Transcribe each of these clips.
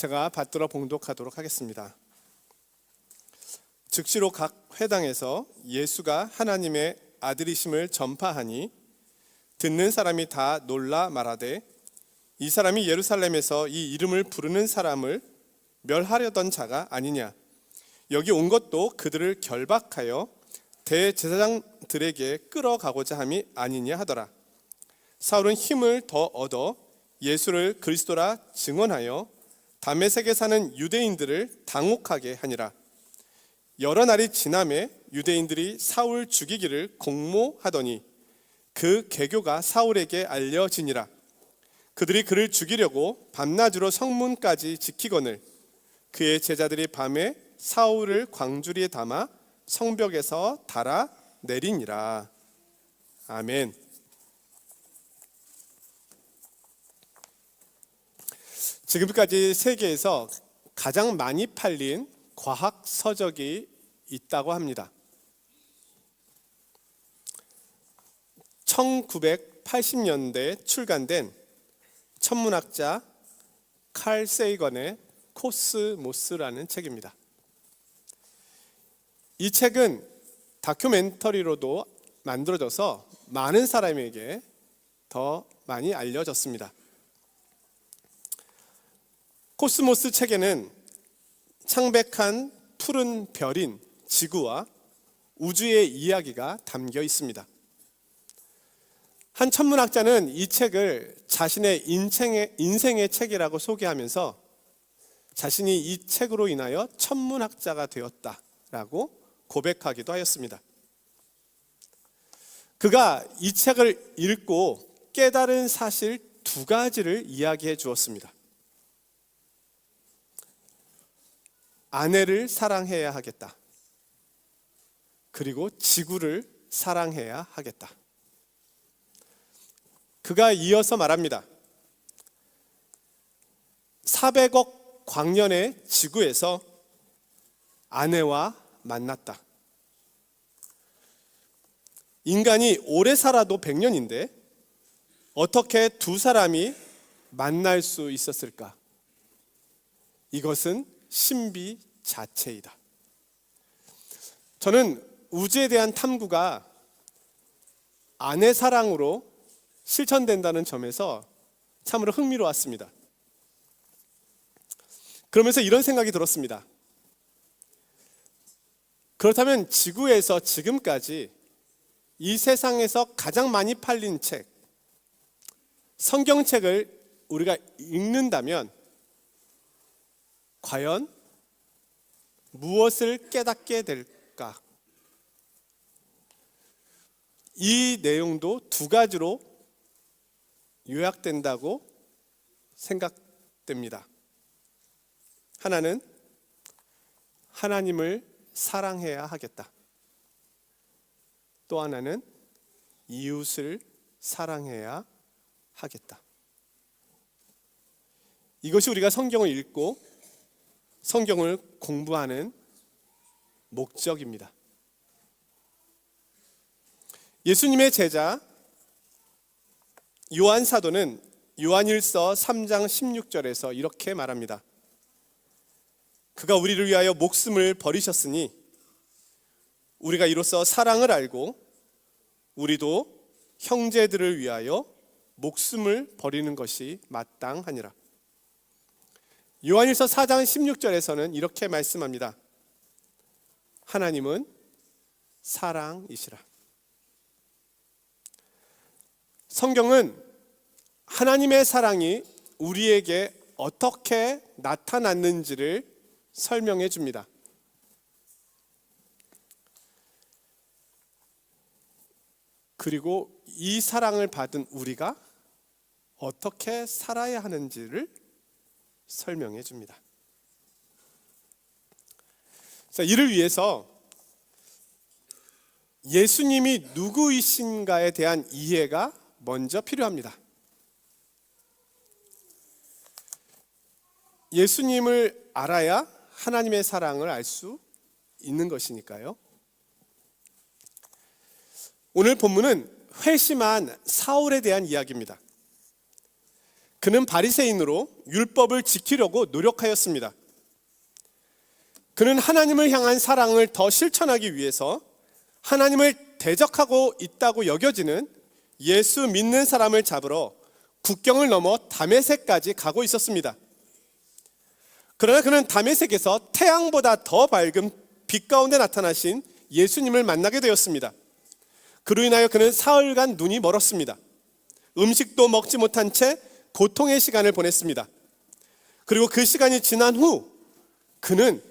제가 받들어 봉독하도록 하겠습니다. 즉시로 각 회당에서 예수가 하나님의 아들이심을 전파하니 듣는 사람이 다 놀라 말하되 이 사람이 예루살렘에서 이 이름을 부르는 사람을 멸하려던 자가 아니냐. 여기 온 것도 그들을 결박하여 대제사장들에게 끌어가고자 함이 아니냐 하더라. 사울은 힘을 더 얻어 예수를 그리스도라 증언하여 다메섹에 사는 유대인들을 당혹하게 하니라. 여러 날이 지남에 유대인들이 사울 죽이기를 공모하더니 그 계교가 사울에게 알려지니라. 그들이 그를 죽이려고 밤낮으로 성문까지 지키거늘 그의 제자들이 밤에 사울을 광주리에 담아 성벽에서 달아 내리니라. 아멘. 지금까지 세계에서 가장 많이 팔린 과학 서적이 있다고 합니다. 1980년대에 출간된 천문학자 칼 세이건의 코스모스라는 책입니다. 이 책은 다큐멘터리로도 만들어져서 많은 사람에게 더 많이 알려졌습니다. 코스모스 책에는 창백한 푸른 별인 지구와 우주의 이야기가 담겨 있습니다. 한 천문학자는 이 책을 자신의 인생의 책이라고 소개하면서 자신이 이 책으로 인하여 천문학자가 되었다라고 고백하기도 하였습니다. 그가 이 책을 읽고 깨달은 사실 두 가지를 이야기해 주었습니다. 아내를 사랑해야 하겠다. 그리고 지구를 사랑해야 하겠다. 그가 이어서 말합니다. 400억 광년의 지구에서 아내와 만났다. 인간이 오래 살아도 100년인데 어떻게 두 사람이 만날 수 있었을까? 이것은 신비 자체이다. 저는 우주에 대한 탐구가 아내 사랑으로 실천된다는 점에서 참으로 흥미로웠습니다. 그러면서 이런 생각이 들었습니다. 그렇다면 지구에서 지금까지 이 세상에서 가장 많이 팔린 책, 성경책을 우리가 읽는다면 과연 무엇을 깨닫게 될까? 이 내용도 두 가지로 요약된다고 생각됩니다. 하나는 하나님을 사랑해야 하겠다. 또 하나는 이웃을 사랑해야 하겠다. 이것이 우리가 성경을 읽고 성경을 공부하는 목적입니다. 예수님의 제자 요한 사도는 요한일서 3장 16절에서 이렇게 말합니다. 그가 우리를 위하여 목숨을 버리셨으니 우리가 이로써 사랑을 알고 우리도 형제들을 위하여 목숨을 버리는 것이 마땅하니라. 요한일서 4장 16절에서는 이렇게 말씀합니다. 하나님은 사랑이시라. 성경은 하나님의 사랑이 우리에게 어떻게 나타났는지를 설명해 줍니다. 그리고 이 사랑을 받은 우리가 어떻게 살아야 하는지를 설명해 줍니다. 자, 이를 위해서 예수님이 누구이신가에 대한 이해가 먼저 필요합니다. 예수님을 알아야 하나님의 사랑을 알 수 있는 것이니까요. 오늘 본문은 회심한 사울에 대한 이야기입니다. 그는 바리새인으로 율법을 지키려고 노력하였습니다. 그는 하나님을 향한 사랑을 더 실천하기 위해서 하나님을 대적하고 있다고 여겨지는 예수 믿는 사람을 잡으러 국경을 넘어 다메섹까지 가고 있었습니다. 그러나 그는 다메섹에서 태양보다 더 밝은 빛 가운데 나타나신 예수님을 만나게 되었습니다. 그로 인하여 그는 사흘간 눈이 멀었습니다. 음식도 먹지 못한 채 고통의 시간을 보냈습니다. 그리고 그 시간이 지난 후 그는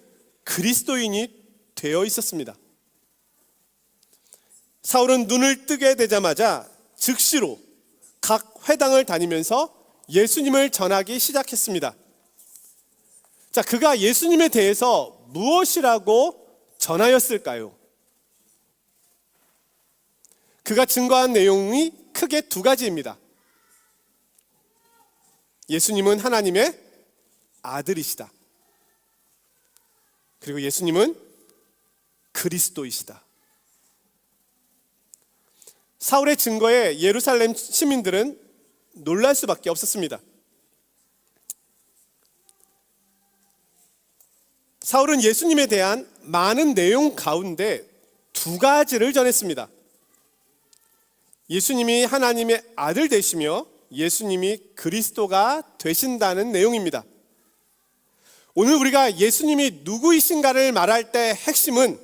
그리스도인이 되어 있었습니다. 사울은 눈을 뜨게 되자마자 즉시로 각 회당을 다니면서 예수님을 전하기 시작했습니다. 자, 그가 예수님에 대해서 무엇이라고 전하였을까요? 그가 증거한 내용이 크게 두 가지입니다. 예수님은 하나님의 아들이시다. 그리고 예수님은 그리스도이시다. 사울의 증거에 예루살렘 시민들은 놀랄 수밖에 없었습니다. 사울은 예수님에 대한 많은 내용 가운데 두 가지를 전했습니다. 예수님이 하나님의 아들 되시며 예수님이 그리스도가 되신다는 내용입니다. 오늘 우리가 예수님이 누구이신가를 말할 때 핵심은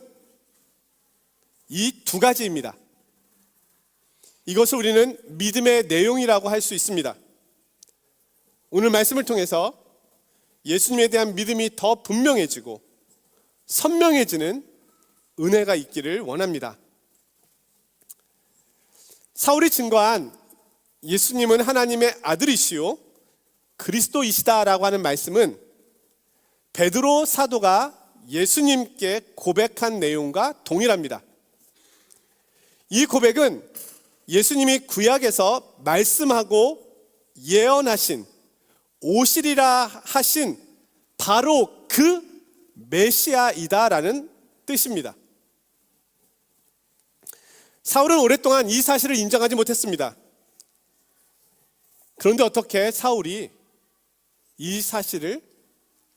이 두 가지입니다. 이것을 우리는 믿음의 내용이라고 할 수 있습니다. 오늘 말씀을 통해서 예수님에 대한 믿음이 더 분명해지고 선명해지는 은혜가 있기를 원합니다. 사울이 증거한 예수님은 하나님의 아들이시요 그리스도이시다라고 하는 말씀은 베드로 사도가 예수님께 고백한 내용과 동일합니다. 이 고백은 예수님이 구약에서 말씀하고 예언하신 오시리라 하신 바로 그 메시아이다라는 뜻입니다. 사울은 오랫동안 이 사실을 인정하지 못했습니다. 그런데 어떻게 사울이 이 사실을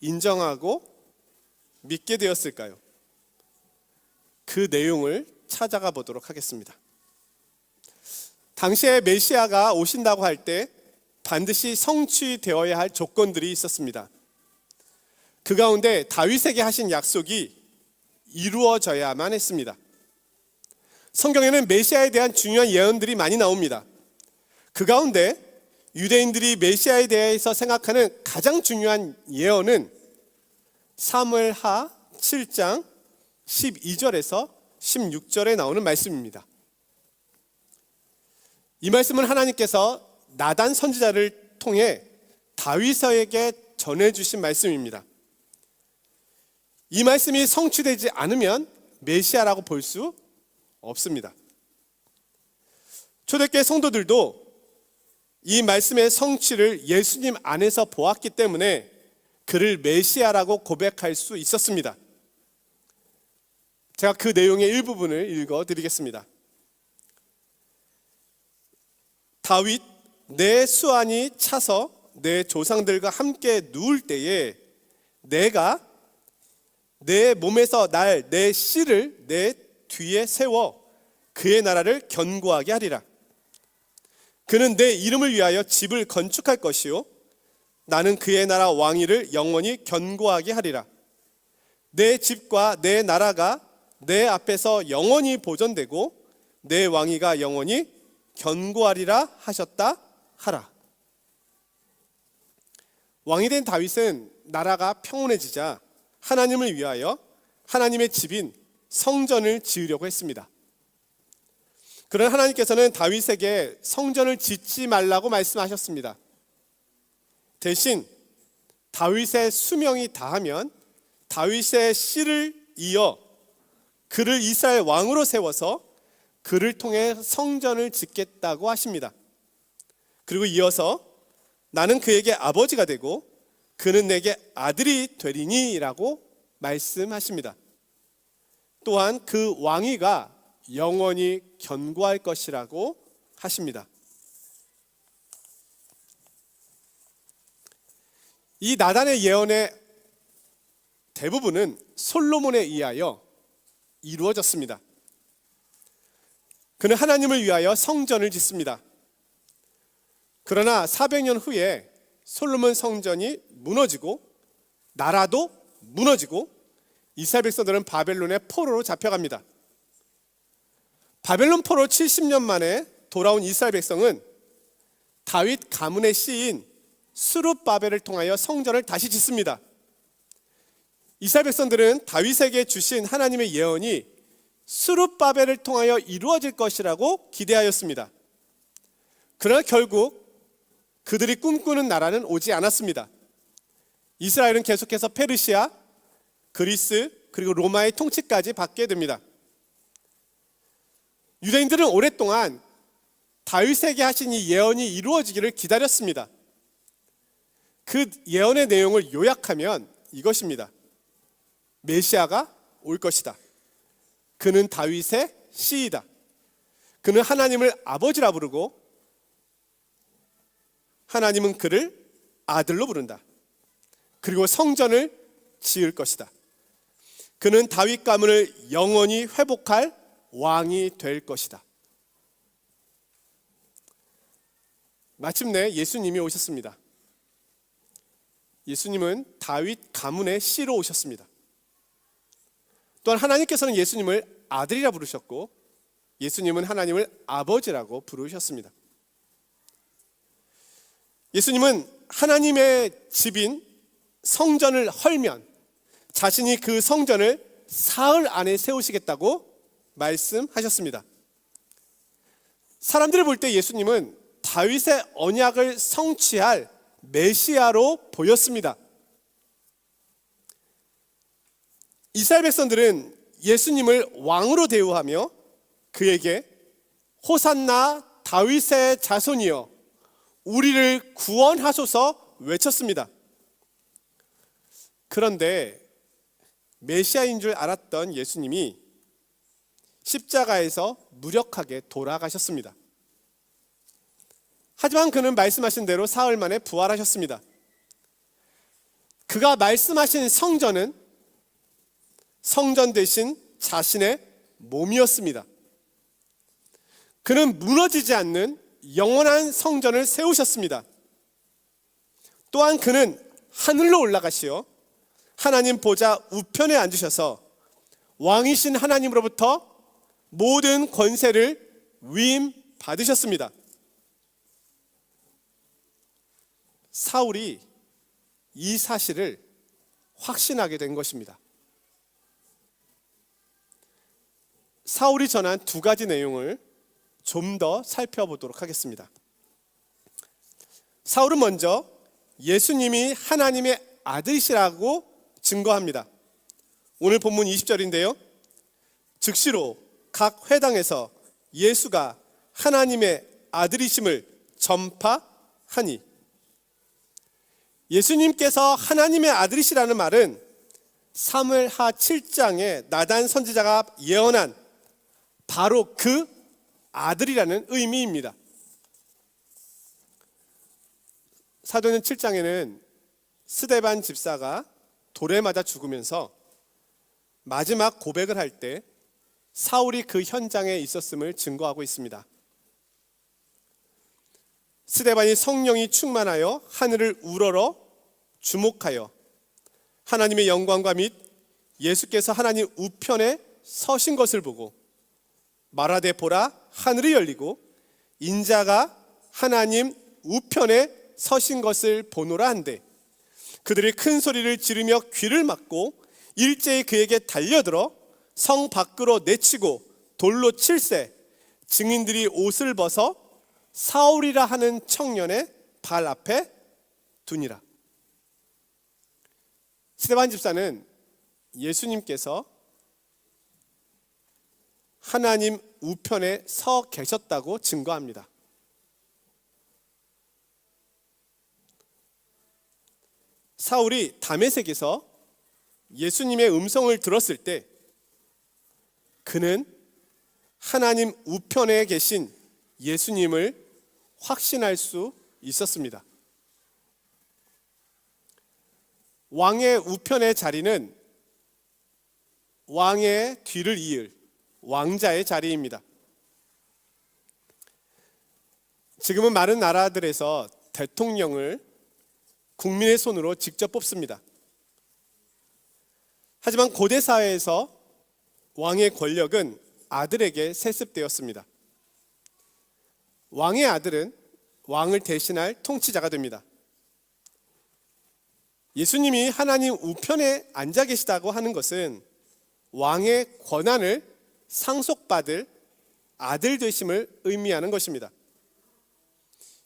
인정하고 믿게 되었을까요? 그 내용을 찾아가 보도록 하겠습니다. 당시에 메시아가 오신다고 할 때 반드시 성취되어야 할 조건들이 있었습니다. 그 가운데 다윗에게 하신 약속이 이루어져야만 했습니다. 성경에는 메시아에 대한 중요한 예언들이 많이 나옵니다. 그 가운데 유대인들이 메시아에 대해서 생각하는 가장 중요한 예언은 사무엘하 7장 12절에서 16절에 나오는 말씀입니다. 이 말씀은 하나님께서 나단 선지자를 통해 다윗에게 전해주신 말씀입니다. 이 말씀이 성취되지 않으면 메시아라고 볼 수 없습니다. 초대교회 성도들도 이 말씀의 성취를 예수님 안에서 보았기 때문에 그를 메시아라고 고백할 수 있었습니다. 제가 그 내용의 일부분을 읽어드리겠습니다. 다윗 내 수완이 차서 내 조상들과 함께 누울 때에 내가 내 몸에서 날 내 씨를 내 뒤에 세워 그의 나라를 견고하게 하리라. 그는 내 이름을 위하여 집을 건축할 것이요 나는 그의 나라 왕위를 영원히 견고하게 하리라. 내 집과 내 나라가 내 앞에서 영원히 보존되고 내 왕위가 영원히 견고하리라 하셨다 하라. 왕이 된 다윗은 나라가 평온해지자 하나님을 위하여 하나님의 집인 성전을 지으려고 했습니다. 그러나 하나님께서는 다윗에게 성전을 짓지 말라고 말씀하셨습니다. 대신 다윗의 수명이 다하면 다윗의 씨를 이어 그를 이스라엘 왕으로 세워서 그를 통해 성전을 짓겠다고 하십니다. 그리고 이어서 나는 그에게 아버지가 되고 그는 내게 아들이 되리니 라고 말씀하십니다. 또한 그 왕위가 영원히 견고할 것이라고 하십니다. 이 나단의 예언의 대부분은 솔로몬에 의하여 이루어졌습니다. 그는 하나님을 위하여 성전을 짓습니다. 그러나 400년 후에 솔로몬 성전이 무너지고 나라도 무너지고 이스라엘 백성들은 바벨론의 포로로 잡혀갑니다. 바벨론 포로 70년 만에 돌아온 이스라엘 백성은 다윗 가문의 씨인 스룹바벨을 통하여 성전을 다시 짓습니다. 이스라엘 백성들은 다윗에게 주신 하나님의 예언이 스룹바벨을 통하여 이루어질 것이라고 기대하였습니다. 그러나 결국 그들이 꿈꾸는 나라는 오지 않았습니다. 이스라엘은 계속해서 페르시아, 그리스, 그리고 로마의 통치까지 받게 됩니다. 유대인들은 오랫동안 다윗에게 하신 이 예언이 이루어지기를 기다렸습니다. 그 예언의 내용을 요약하면 이것입니다. 메시아가 올 것이다. 그는 다윗의 씨이다. 그는 하나님을 아버지라 부르고 하나님은 그를 아들로 부른다. 그리고 성전을 지을 것이다. 그는 다윗 가문을 영원히 회복할 왕이 될 것이다. 마침내 예수님이 오셨습니다. 예수님은 다윗 가문의 씨로 오셨습니다. 또한 하나님께서는 예수님을 아들이라 부르셨고 예수님은 하나님을 아버지라고 부르셨습니다. 예수님은 하나님의 집인 성전을 헐면 자신이 그 성전을 사흘 안에 세우시겠다고 말씀하셨습니다. 사람들이 볼 때 예수님은 다윗의 언약을 성취할 메시아로 보였습니다. 이스라엘 백성들은 예수님을 왕으로 대우하며 그에게 호산나 다윗의 자손이여 우리를 구원하소서 외쳤습니다. 그런데 메시아인 줄 알았던 예수님이 십자가에서 무력하게 돌아가셨습니다. 하지만 그는 말씀하신 대로 사흘 만에 부활하셨습니다. 그가 말씀하신 성전은 성전 대신 자신의 몸이었습니다. 그는 무너지지 않는 영원한 성전을 세우셨습니다. 또한 그는 하늘로 올라가시어 하나님 보좌 우편에 앉으셔서 왕이신 하나님으로부터 모든 권세를 위임받으셨습니다. 사울이 이 사실을 확신하게 된 것입니다. 사울이 전한 두 가지 내용을 좀 더 살펴보도록 하겠습니다. 사울은 먼저 예수님이 하나님의 아들이시라고 증거합니다. 오늘 본문 20절인데요. 즉시로 각 회당에서 예수가 하나님의 아들이심을 전파하니, 예수님께서 하나님의 아들이시라는 말은 사무엘하 7장에 나단 선지자가 예언한 바로 그 아들이라는 의미입니다. 사도행전 7장에는 스데반 집사가 돌에 맞아 죽으면서 마지막 고백을 할 때 사울이 그 현장에 있었음을 증거하고 있습니다. 스데반이 성령이 충만하여 하늘을 우러러 주목하여 하나님의 영광과 및 예수께서 하나님 우편에 서신 것을 보고 말하되 보라 하늘이 열리고 인자가 하나님 우편에 서신 것을 보노라 한데, 그들이 큰 소리를 지르며 귀를 막고 일제히 그에게 달려들어 성 밖으로 내치고 돌로 칠세, 증인들이 옷을 벗어 사울이라 하는 청년의 발 앞에 두니라. 스데반 집사는 예수님께서 하나님 우편에 서 계셨다고 증거합니다. 사울이 다메섹에서 예수님의 음성을 들었을 때 그는 하나님 우편에 계신 예수님을 확신할 수 있었습니다. 왕의 우편의 자리는 왕의 뒤를 이을 왕자의 자리입니다. 지금은 많은 나라들에서 대통령을 국민의 손으로 직접 뽑습니다. 하지만 고대 사회에서 왕의 권력은 아들에게 세습되었습니다. 왕의 아들은 왕을 대신할 통치자가 됩니다. 예수님이 하나님 우편에 앉아 계시다고 하는 것은 왕의 권한을 상속받을 아들 되심을 의미하는 것입니다.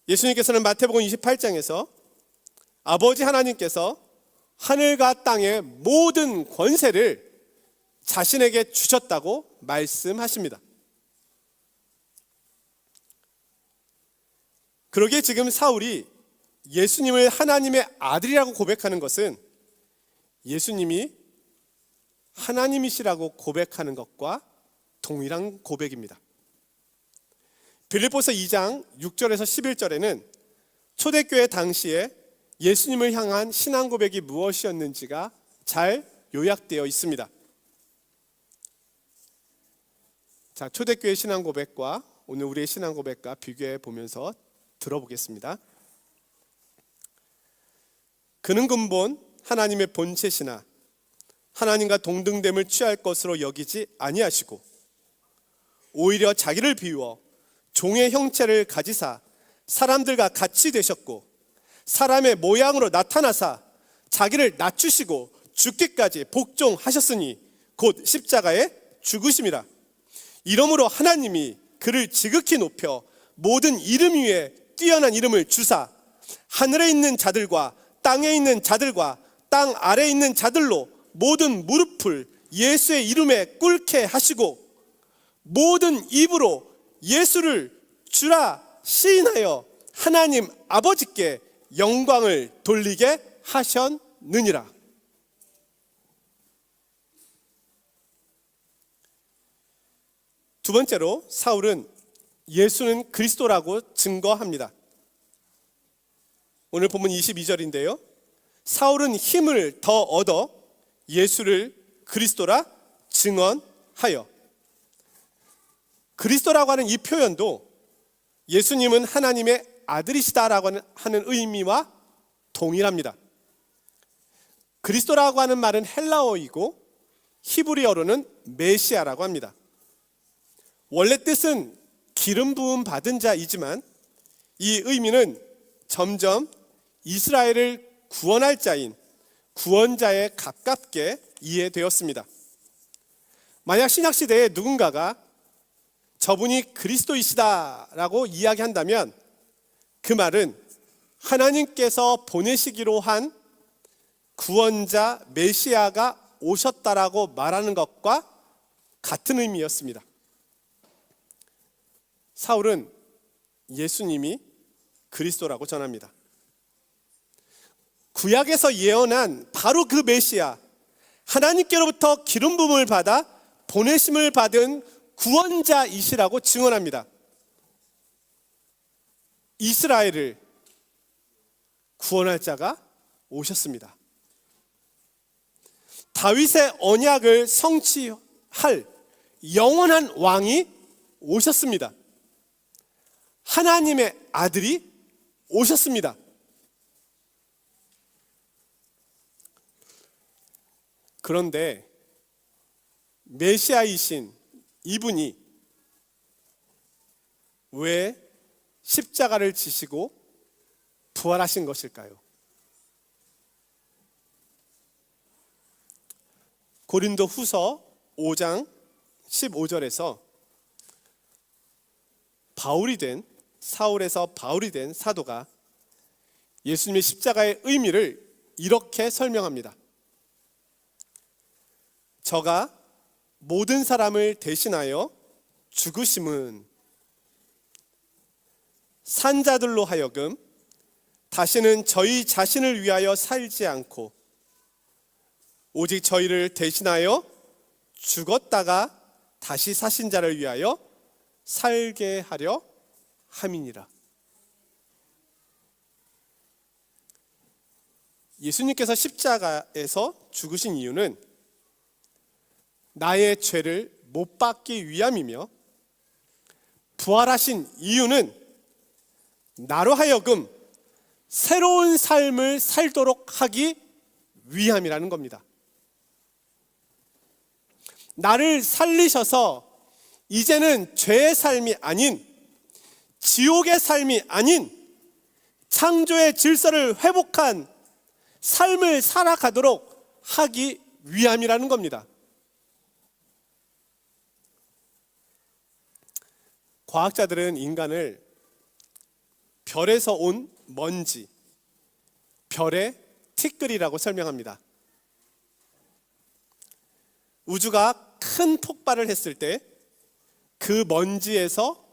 예수님께서는 마태복음 28장에서 아버지 하나님께서 하늘과 땅의 모든 권세를 자신에게 주셨다고 말씀하십니다. 그러기에 지금 사울이 예수님을 하나님의 아들이라고 고백하는 것은 예수님이 하나님이시라고 고백하는 것과 동일한 고백입니다. 빌립보서 2장 6절에서 11절에는 초대교회 당시에 예수님을 향한 신앙 고백이 무엇이었는지가 잘 요약되어 있습니다. 자, 초대교회 신앙 고백과 오늘 우리의 신앙 고백과 비교해 보면서 들어보겠습니다. 그는 근본 하나님의 본체시나 하나님과 동등됨을 취할 것으로 여기지 아니하시고 오히려 자기를 비워 종의 형체를 가지사 사람들과 같이 되셨고 사람의 모양으로 나타나사 자기를 낮추시고 죽기까지 복종하셨으니 곧 십자가에 죽으심이라. 이러므로 하나님이 그를 지극히 높여 모든 이름 위에 뛰어난 이름을 주사 하늘에 있는 자들과 땅에 있는 자들과 땅 아래에 있는 자들로 모든 무릎을 예수의 이름에 꿇게 하시고 모든 입으로 예수를 주라 시인하여 하나님 아버지께 영광을 돌리게 하셨느니라. 두 번째로 사울은 예수는 그리스도라고 증거합니다. 오늘 본문 22절인데요. 사울은 힘을 더 얻어 예수를 그리스도라 증언하여. 그리스도라고 하는 이 표현도 예수님은 하나님의 아들이시다라고 하는 의미와 동일합니다. 그리스도라고 하는 말은 헬라어이고 히브리어로는 메시아라고 합니다. 원래 뜻은 기름 부음 받은 자이지만 이 의미는 점점 이스라엘을 구원할 자인 구원자에 가깝게 이해되었습니다. 만약 신약시대에 누군가가 저분이 그리스도이시다라고 이야기한다면 그 말은 하나님께서 보내시기로 한 구원자 메시아가 오셨다라고 말하는 것과 같은 의미였습니다. 사울은 예수님이 그리스도라고 전합니다. 구약에서 예언한 바로 그 메시아, 하나님께로부터 기름 부음을 받아 보내심을 받은 구원자이시라고 증언합니다. 이스라엘을 구원할 자가 오셨습니다. 다윗의 언약을 성취할 영원한 왕이 오셨습니다. 하나님의 아들이 오셨습니다. 그런데 메시아이신 이분이 왜 십자가를 지시고 부활하신 것일까요? 고린도 후서 5장 15절에서 사울에서 바울이 된 사도가 예수님의 십자가의 의미를 이렇게 설명합니다. 저가 모든 사람을 대신하여 죽으심은 산자들로 하여금 다시는 저희 자신을 위하여 살지 않고 오직 저희를 대신하여 죽었다가 다시 사신 자를 위하여 살게 하려 함이니라. 예수님께서 십자가에서 죽으신 이유는 나의 죄를 못 받기 위함이며, 부활하신 이유는 나로 하여금 새로운 삶을 살도록 하기 위함이라는 겁니다. 나를 살리셔서 이제는 죄의 삶이 아닌, 지옥의 삶이 아닌 창조의 질서를 회복한 삶을 살아가도록 하기 위함이라는 겁니다. 과학자들은 인간을 별에서 온 먼지, 별의 티끌이라고 설명합니다. 우주가 큰 폭발을 했을 때 그 먼지에서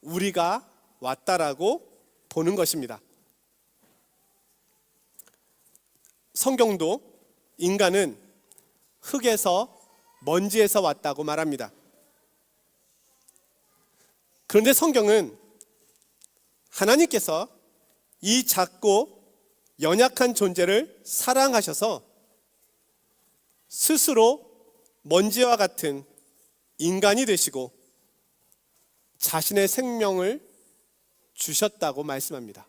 우리가 왔다라고 보는 것입니다. 성경도 인간은 흙에서, 먼지에서 왔다고 말합니다. 그런데 성경은 하나님께서 이 작고 연약한 존재를 사랑하셔서 스스로 먼지와 같은 인간이 되시고 자신의 생명을 주셨다고 말씀합니다.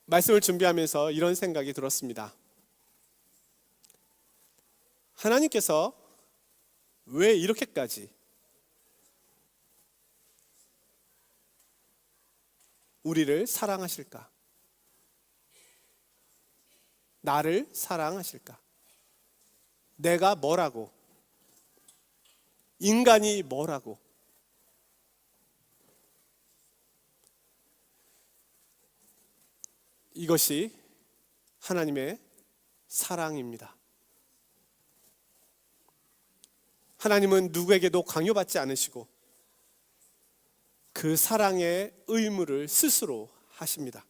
말씀을 준비하면서 이런 생각이 들었습니다. 하나님께서 왜 이렇게까지 우리를 사랑하실까? 나를 사랑하실까? 내가 뭐라고? 인간이 뭐라고? 이것이 하나님의 사랑입니다. 하나님은 누구에게도 강요받지 않으시고 그 사랑의 의무를 스스로 하십니다.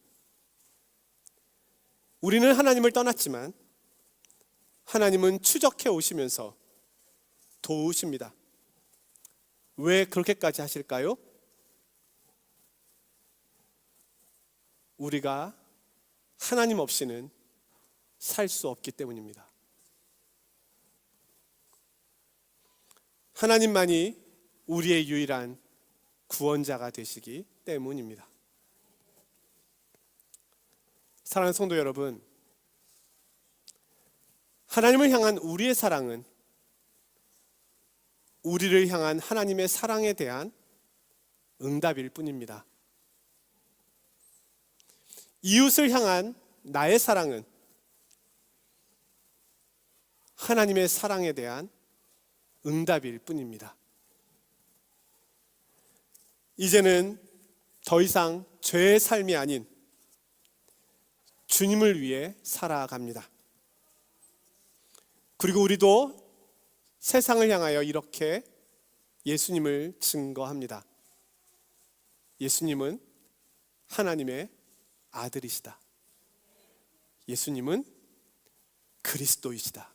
우리는 하나님을 떠났지만 하나님은 추적해 오시면서 도우십니다. 왜 그렇게까지 하실까요? 우리가 하나님 없이는 살 수 없기 때문입니다. 하나님만이 우리의 유일한 구원자가 되시기 때문입니다. 사랑하는 성도 여러분, 하나님을 향한 우리의 사랑은 우리를 향한 하나님의 사랑에 대한 응답일 뿐입니다. 이웃을 향한 나의 사랑은 하나님의 사랑에 대한 응답일 뿐입니다. 이제는 더 이상 죄의 삶이 아닌 주님을 위해 살아갑니다. 그리고 우리도 세상을 향하여 이렇게 예수님을 증거합니다. 예수님은 하나님의 아들이시다. 예수님은 그리스도이시다.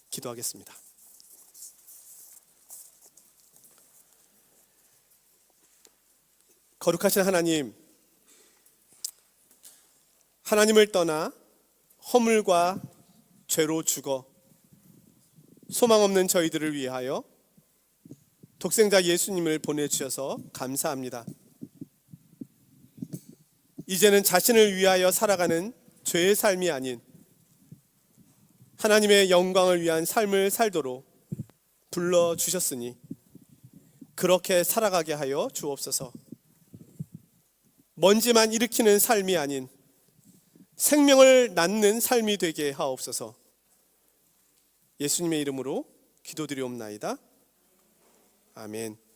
기도하겠습니다. 거룩하신 하나님, 하나님을 떠나 허물과 죄로 죽어 소망 없는 저희들을 위하여 독생자 예수님을 보내주셔서 감사합니다. 이제는 자신을 위하여 살아가는 죄의 삶이 아닌 하나님의 영광을 위한 삶을 살도록 불러주셨으니 그렇게 살아가게 하여 주옵소서. 먼지만 일으키는 삶이 아닌 생명을 낳는 삶이 되게 하옵소서. 예수님의 이름으로 기도드리옵나이다. 아멘.